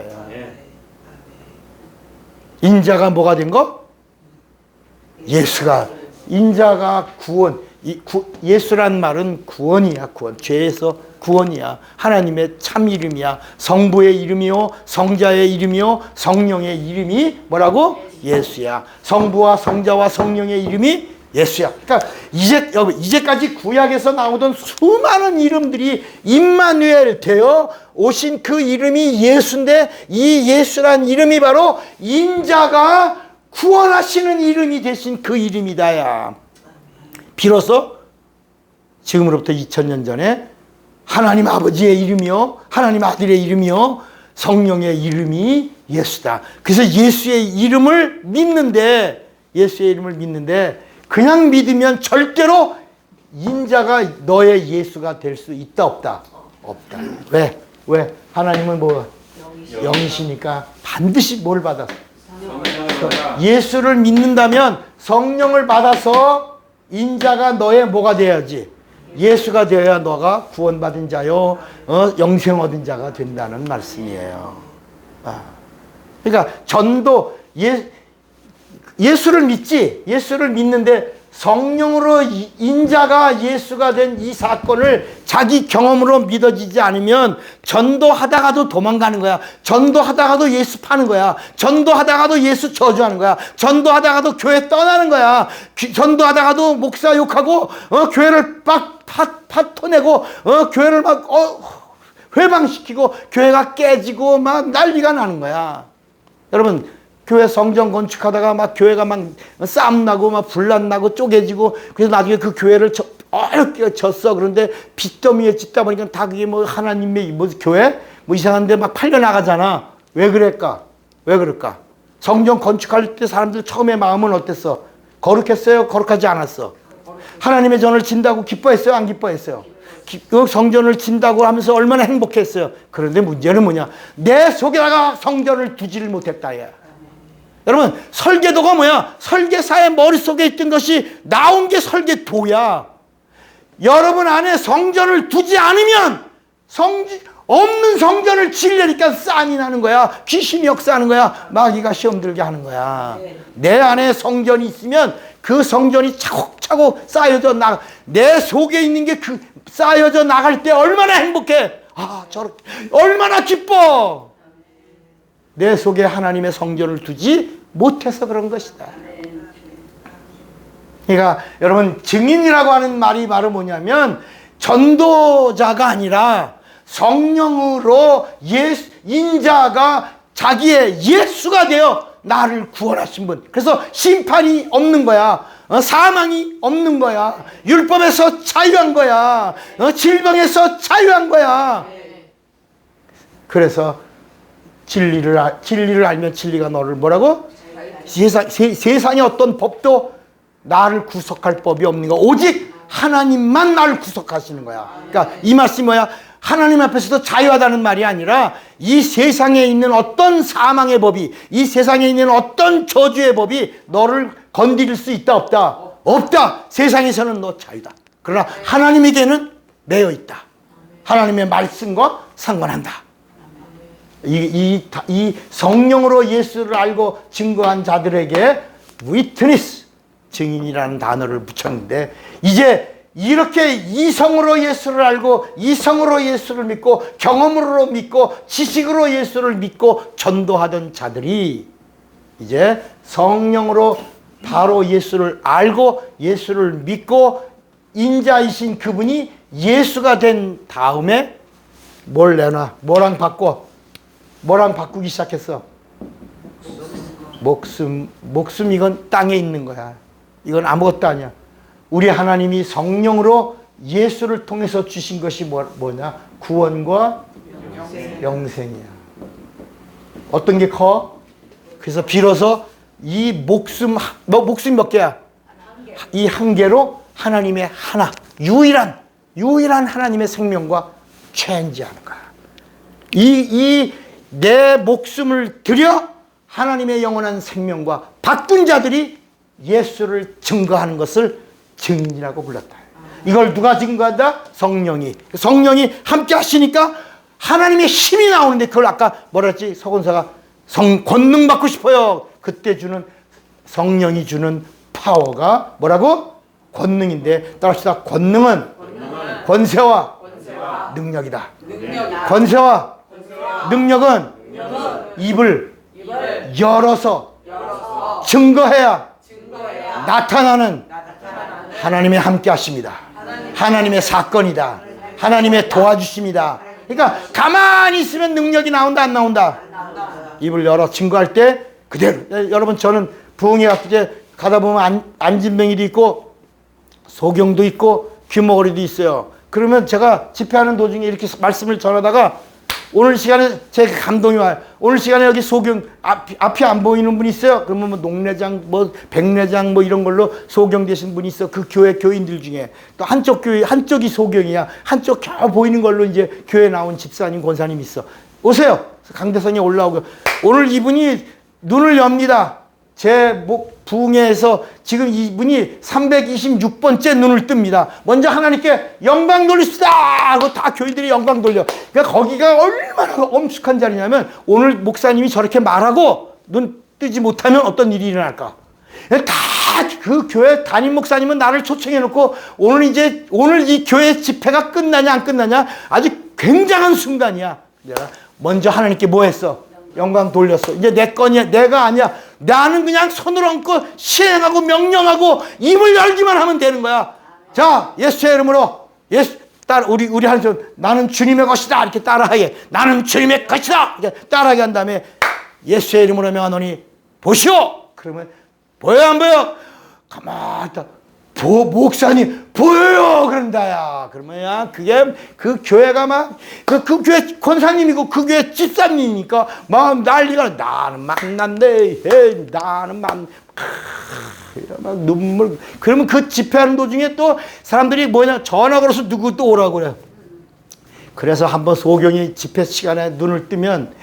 인자가 뭐가 된 거? 예수가. 인자가 구원. 예수란 말은 구원이야. 구원. 죄에서 구원이야. 하나님의 참 이름이야. 성부의 이름이요, 성자의 이름이요, 성령의 이름이 뭐라고? 예수야. 성부와 성자와 성령의 이름이 예수야. 그러니까 이제까지 구약에서 나오던 수많은 이름들이 임마누엘 되어 오신 그 이름이 예수인데, 이 예수란 이름이 바로 인자가 구원하시는 이름이 되신 그 이름이다야. 비로소 지금으로부터 2000년 전에 하나님 아버지의 이름이요, 하나님 아들의 이름이요, 성령의 이름이 예수다. 그래서 예수의 이름을 믿는데 그냥 믿으면 절대로 인자가 너의 예수가 될 수 있다 없다? 없다. 왜? 하나님은 뭐 영이시니까 반드시 뭘 받았어? 예수를 믿는다면 성령을 받아서 인자가 너의 뭐가 돼야지? 예수가 되어야 너가 구원받은 자요, 영생 얻은 자가 된다는 말씀이에요. 그러니까 전도, 예수를 믿지? 예수를 믿는데 성령으로 인자가 예수가 된 이 사건을 자기 경험으로 믿어지지 않으면 전도하다가도 도망가는 거야. 전도하다가도 예수 파는 거야. 전도하다가도 예수 저주하는 거야. 전도하다가도 교회 떠나는 거야. 전도하다가도 목사 욕하고 교회를 막 파토내고 교회를 막 회방시키고 교회가 깨지고 막 난리가 나는 거야. 여러분, 교회 성전 건축하다가 막 교회가 막 싸움 나고 막 분란 나고 쪼개지고, 그래서 나중에 그 교회를 어렵게 졌어. 그런데 빚더미에 짓다 보니까 다 그게 뭐 하나님의 뭐 교회 뭐 이상한데 막 팔려 나가잖아. 왜 그럴까? 성전 건축할 때 사람들 처음에 마음은 어땠어? 거룩했어요? 거룩하지 않았어? 하나님의 전을 진다고 기뻐했어요? 안 기뻐했어요? 성전을 진다고 하면서 얼마나 행복했어요? 그런데 문제는 뭐냐? 내 속에다가 성전을 두지를 못했다. 야. 여러분, 설계도가 뭐야? 설계사의 머릿속에 있던 것이 나온 게 설계도야. 여러분 안에 성전을 두지 않으면 없는 성전을 지으려니까 싼이 나는 거야. 귀신이 역사하는 거야. 마귀가 시험 들게 하는 거야. 내 안에 성전이 있으면 그 성전이 차곡차곡 쌓여져 내 속에 있는 게 쌓여져 나갈 때 얼마나 행복해. 저렇게 얼마나 기뻐. 내 속에 하나님의 성전을 두지 못해서 그런 것이다. 그러니까 여러분, 증인이라고 하는 말이 바로 뭐냐면 전도자가 아니라 성령으로 인자가 자기의 예수가 되어 나를 구원하신 분. 그래서 심판이 없는 거야. 사망이 없는 거야. 율법에서 자유한 거야. 질병에서 자유한 거야. 그래서 진리를 알면 진리가 너를 뭐라고? 세상의 어떤 법도 나를 구속할 법이 없는 거야. 오직 하나님만 나를 구속하시는 거야. 그러니까 이 말씀이 뭐야? 하나님 앞에서도 자유하다는 말이 아니라 이 세상에 있는 어떤 사망의 법이, 이 세상에 있는 어떤 저주의 법이 너를 건드릴 수 있다 없다? 없다. 세상에서는 너 자유다. 그러나 하나님에게는 매여 있다. 하나님의 말씀과 상관한다. 이 성령으로 예수를 알고 증거한 자들에게 witness, 증인이라는 단어를 붙였는데, 이제 이렇게 이성으로 예수를 알고 이성으로 예수를 믿고 경험으로 믿고 지식으로 예수를 믿고 전도하던 자들이 이제 성령으로 바로 예수를 알고 예수를 믿고 인자이신 그분이 예수가 된 다음에 뭘 내놔? 뭐랑 바꾸기 시작했어? 목숨 이건 땅에 있는 거야. 이건 아무것도 아니야. 우리 하나님이 성령으로 예수를 통해서 주신 것이 뭐냐? 구원과 영생이야. 어떤 게 커? 그래서 비로소 이 목숨 몇 개야? 이 한 개로 하나님의 하나, 유일한 하나님의 생명과 체인지하는 거야. 내 목숨을 들여 하나님의 영원한 생명과 바꾼 자들이 예수를 증거하는 것을 증인이라고 불렀다. 이걸 누가 증거한다? 성령이 함께 하시니까 하나님의 힘이 나오는데, 그걸 아까 뭐라 했지? 서건사가 권능 받고 싶어요. 그때 주는 성령이 주는 파워가 뭐라고? 권능인데, 따라합시다. 권능은 권세와 능력이다. 권세와 능력은 입을 열어서 증거해야 나타나는 하나님의 함께 하십니다. 하나님의 사건이다. 하나님의 도와주십니다. 그러니까 가만히 있으면 능력이 나온다, 안 나온다? 입을 열어 증거할 때 그대로. 여러분, 저는 부흥회 이제 가다 보면 안진뱅이도 있고 소경도 있고 귀머거리도 있어요. 그러면 제가 집회하는 도중에 이렇게 말씀을 전하다가 오늘 시간에 제 감동이 와요. 오늘 시간에 여기 소경 앞이 안 보이는 분이 있어요. 그러면 뭐 농내장, 뭐 백내장, 뭐 이런 걸로 소경 되신 분이 있어. 그 교회 교인들 중에 또 한쪽 교회 한쪽이 소경이야. 한쪽 겨우 보이는 걸로 이제 교회 나온 집사님, 권사님 있어. 오세요. 강대선이 올라오고 오늘 이분이 눈을 엽니다. 제 부흥회에서 지금 이분이 326번째 눈을 뜹니다. 먼저 하나님께 영광 돌립시다 하고 다 교인들이 영광 돌려. 그러니까 거기가 얼마나 엄숙한 자리냐면, 오늘 목사님이 저렇게 말하고 눈 뜨지 못하면 어떤 일이 일어날까? 다 그 교회 담임 목사님은 나를 초청해 놓고 오늘 이 교회 집회가 끝나냐 안 끝나냐 아주 굉장한 순간이야. 내가 먼저 하나님께 뭐 했어? 영광 돌렸어. 이제 내 거냐? 내가 아니야. 나는 그냥 손을 얹고 시행하고 명령하고 입을 열기만 하면 되는 거야. 자, 예수의 이름으로 우리 하나님, 나는 주님의 것이다 이렇게 따라하게. 나는 주님의 것이다 이렇게 따라하게 한 다음에 예수의 이름으로 명하노니 보시오. 그러면 보여 안 보여? 가만히 있다. 목사님 보여요 그런다야. 그러면 그게 그 교회가 막 그 교회 권사님이고 그 교회 집사님이니까 막 난리가. 나는 만난데 나는 막 눈물. 그러면 그 집회하는 도중에 또 사람들이 전화 걸어서 누구 또 오라고 그래요. 그래서 한번 소경이 집회 시간에 눈을 뜨면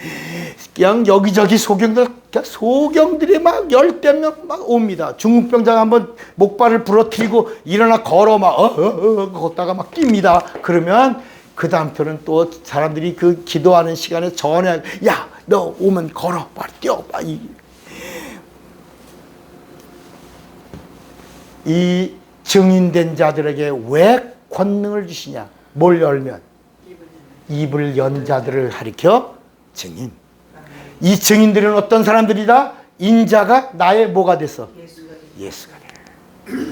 그냥 여기저기 소경들이 막 10대 명 막 옵니다. 중국병자가 한번 목발을 부러뜨리고 일어나 걸어 걷다가 막 뜁니다. 그러면 그 다음부터는 또 사람들이 그 기도하는 시간에 전해, 야, 너 오면 걸어, 빨리 뛰어, 빨리. 이 증인된 자들에게 왜 권능을 주시냐? 뭘 열면? 입을 연 자들을 가리켜 증인. 이 증인들은 어떤 사람들이다? 인자가 나의 뭐가 됐어? 예수가 돼.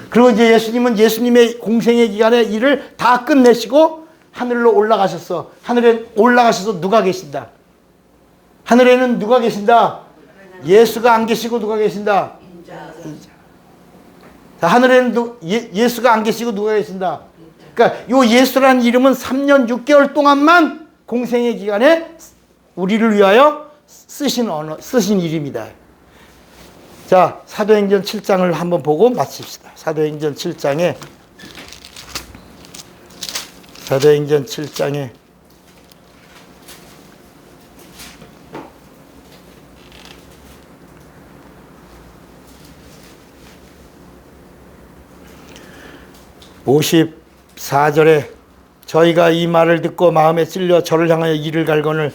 그리고 이제 예수님은 예수님의 공생의 기간에 일을 다 끝내시고 하늘로 올라가셨어. 하늘에 올라가셔서 누가 계신다? 하늘에는 누가 계신다? 예수가 안 계시고 누가 계신다? 인자. 하늘에는 예수가 안 계시고 누가 계신다? 그러니까 이 예수라는 이름은 3년 6개월 동안만 공생의 기간에 우리를 위하여 쓰신 이름이다. 자, 사도행전 7장을 한번 보고 마칩시다. 사도행전 7장에 54절에 저희가 이 말을 듣고 마음에 찔려 저를 향하여 이를 갈거늘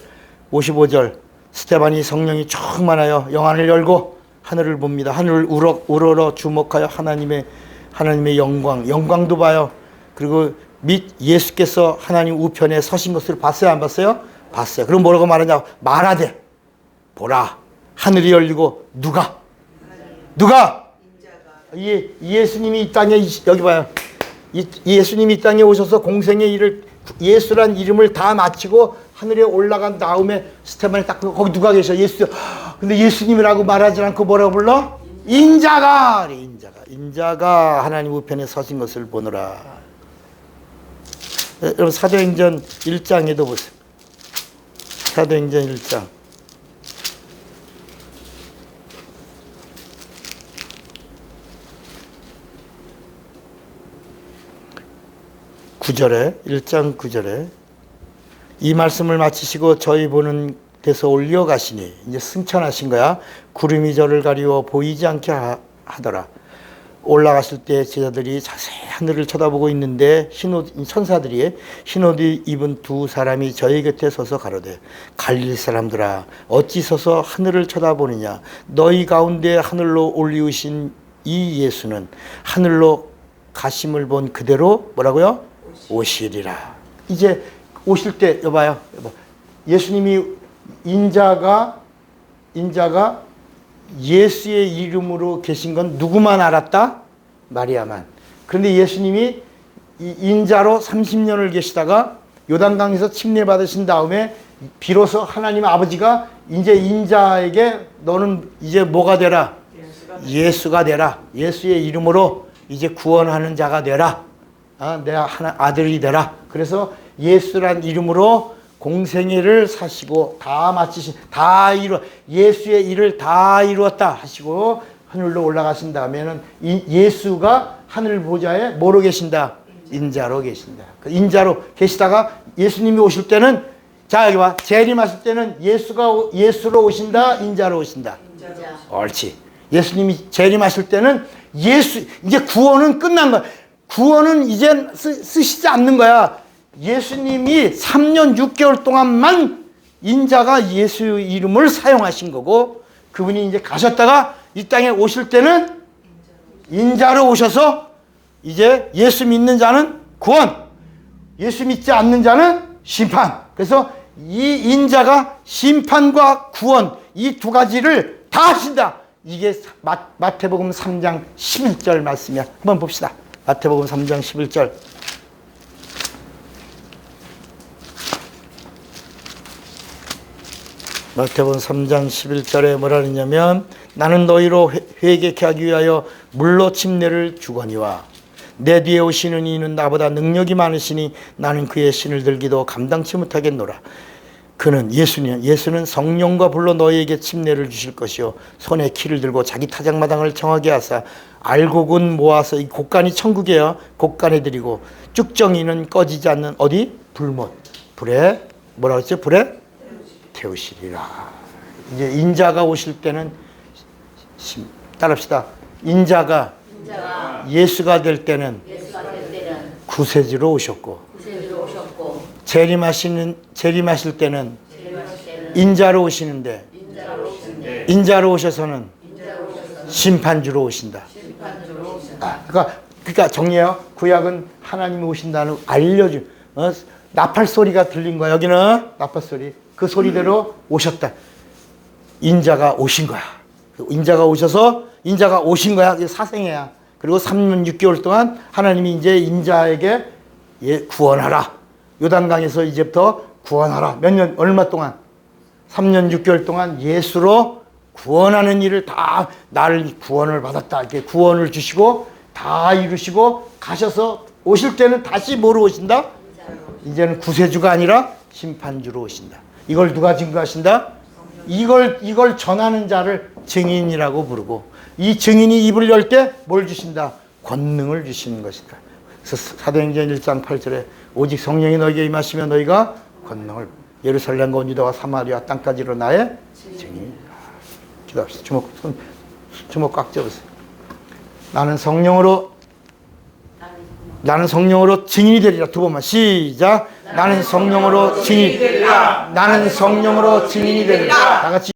55절 스테반이 성령이 충만하여 영안을 열고 하늘을 봅니다. 하늘을 우러러 주목하여 하나님의 영광도 봐요. 그리고 및 예수께서 하나님 우편에 서신 것을 봤어요, 안 봤어요? 봤어요. 그럼 뭐라고 말하냐? 말하되 보라 하늘이 열리고 누가 예수님이 이 땅에 여기 봐요. 예수님이 이 땅에 오셔서 공생의 일을 예수란 이름을 다 마치고 하늘에 올라간 다음에 스테반이 딱 거기 누가 계셔? 예수. 근데 예수님이라고 말하지 않고 뭐라고 불러? 인자가 하나님 우편에 서신 것을 보노라. 여러분 사도행전 1장에도 보세요. 사도행전 1장. (9절에) 1장 9절에 이 말씀을 마치시고 저희 보는 데서 올려가시니 이제 승천하신 거야. 구름이 저를 가리워 보이지 않게 하더라. 올라갔을 때 제자들이 자세히 하늘을 쳐다보고 있는데 천사들이 흰옷 입은 두 사람이 저희 곁에 서서 가로되 갈릴 사람들아 어찌 서서 하늘을 쳐다보느냐. 너희 가운데 하늘로 올리우신 이 예수는 하늘로 가심을 본 그대로 뭐라고요? 오시리라. 이제 오실 때 여봐요. 예수님이 인자가 예수의 이름으로 계신 건 누구만 알았다? 마리아만. 그런데 예수님이 인자로 30년을 계시다가 요단강에서 침례받으신 다음에 비로소 하나님 아버지가 이제 인자에게 너는 이제 뭐가 되라? 예수가 되라. 예수의 이름으로 이제 구원하는 자가 되라. 내 아들이 되라. 그래서 예수란 이름으로 공생애를 사시고 다 마치신 예수의 일을 다 이루었다 하시고 하늘로 올라가신 다음에는 예수가 하늘 보좌에 뭐로 계신다? 인자로 계신다. 그 인자로 계시다가 예수님이 오실 때는 자 여기 봐. 재림하실 때는 예수로 오신다, 인자로 오신다. 인자. 옳지. 예수님이 재림하실 때는 이제 구원은 끝난 거야. 구원은 이제 쓰시지 않는 거야. 예수님이 3년 6개월 동안만 인자가 예수 이름을 사용하신 거고 그분이 이제 가셨다가 이 땅에 오실 때는 인자로 오셔서 이제 예수 믿는 자는 구원, 예수 믿지 않는 자는 심판. 그래서 이 인자가 심판과 구원 이 두 가지를 다 하신다. 이게 마태복음 3장 11절 말씀이야. 한번 봅시다. 마태복음 3장 11절. 마태복음 3장 11절에 뭐라 그러냐면 나는 너희로 회개케 하기 위하여 물로 침례를 주거니와 내 뒤에 오시는 이는 나보다 능력이 많으시니 나는 그의 신을 들기도 감당치 못하겠노라. 그는 예수는 성령과 불로 너희에게 침례를 주실 것이요 손에 키를 들고 자기 타작마당을 정하게 하사 알곡은 모아서 이 곡간이 천국이에요. 곡간에 드리고 쭉정이는 꺼지지 않는 어디? 불못. 불에 뭐라 그랬죠? 불에 태우시리라. 이제 인자가 오실 때는 따라합시다. 인자가 예수가 될 때는 구세주로 오셨고 재림하실 때는 인자로 오시는데 인자로 오셔서는 심판주로 오신다. 그러니까 정리해요. 구약은 하나님이 오신다는 알려준 나팔 소리가 들린 거야. 여기는 나팔 소리. 그 소리대로 오셨다. 인자가 오신 거야. 인자가 오신 거야. 사생애야. 그리고 3년 6개월 동안 하나님이 이제 인자에게 구원하라. 요단강에서 이제부터 구원하라. 얼마 동안? 3년 6개월 동안 예수로 구원하는 일을 다 나를 구원을 받았다. 이렇게 구원을 주시고 다 이루시고 가셔서 오실 때는 다시 뭐로 오신다? 이제는 구세주가 아니라 심판주로 오신다. 이걸 누가 증거하신다? 이걸 전하는 자를 증인이라고 부르고 이 증인이 입을 열 때 뭘 주신다? 권능을 주시는 것이다. 그래서 사도행전 1장 8절에 오직 성령이 너희에게 임하시면 너희가 권능을 예루살렘과 온 유다와 사마리아 땅까지로 나의 증인. 기도합시다. 주먹 꽉 잡으세요. 나는 성령으로 증인이 되리라. 두 번만 시작. 나는 성령으로 증인. 나는 성령으로 증인이 되리라. 다 같이.